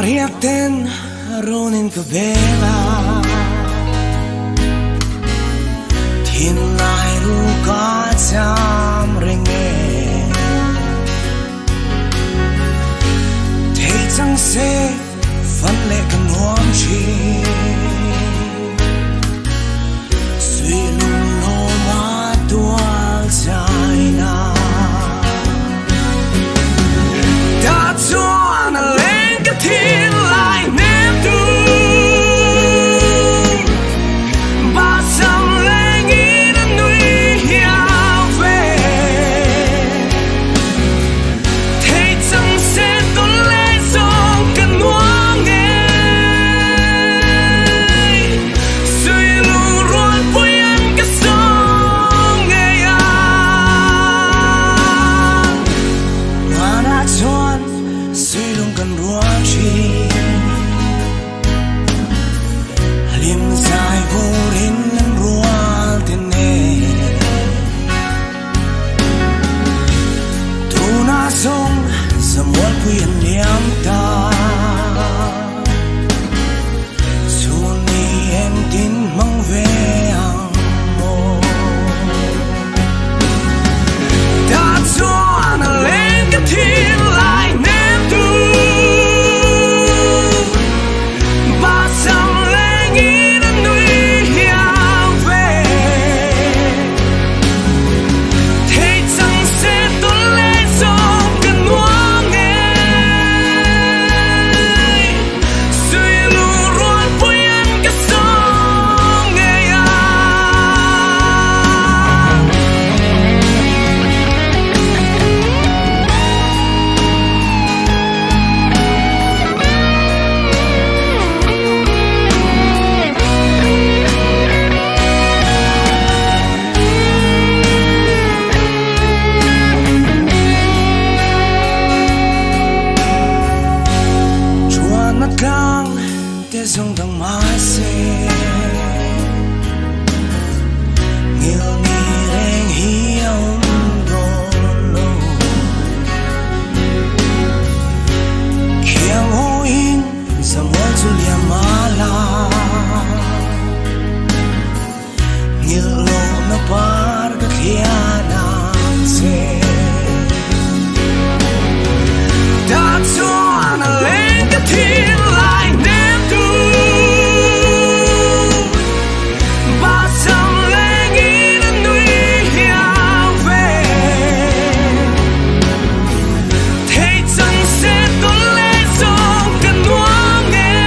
Mariaten ronin kabela Thiên lai ru ka cham ringe Thế chẳng sẽ phân lệ cần hoang chi Suy lung lô ma tua dài na Ta chuan lên cái thiên lại ném tu Ba trăm lên ý đã nuôi hiao về Thế chẳng sẽ tôn lệ dòng cần hoang nghe Suy lù ruột vui ăn cái sông nghe à Mà đã chuan suy lung cần ruột chi Lim dài vô rin nâng ruột tên nè Tu na sông giờ muốn quyền liam ta Xuân đi em tin mong về ang mô Ta chuan lên cái thiên lại ném tu Ba trăm lên ý đã nuôi hiao về Thế chẳng sẽ tôn lệ dòng cần hoang nghe Suy lù ruột vui ăn cái sông nghe à Chuan mắt căng te dòng thằng mai xe Nghiêu ni reng hiếu đô lô Khiang hô in giờ muốn chú liam má la Nghiêu lô nó par cái khía nàng xe Ta chuan lên cái thiên lại ném tu Ba trăm lên ý đã nuôi hiao về Thế chẳng sẽ tôn lệ dòng cần hoang nghe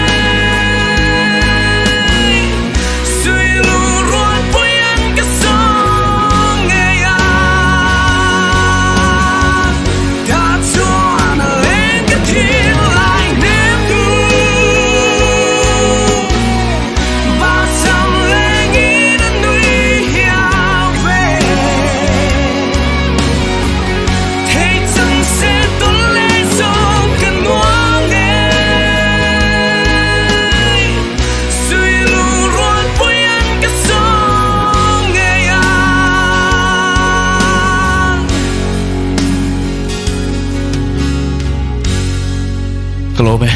Suy lù ruột vui ăn cái sông nghe à Ta chuan lên cái thiên lại ném tu Ba trăm lên ý đã nuôi hiao về Thế chẳng sẽ tôn lệ dòng cần hoang nghe Suy lù ruột vui ăn cái sông nghe à Hello bé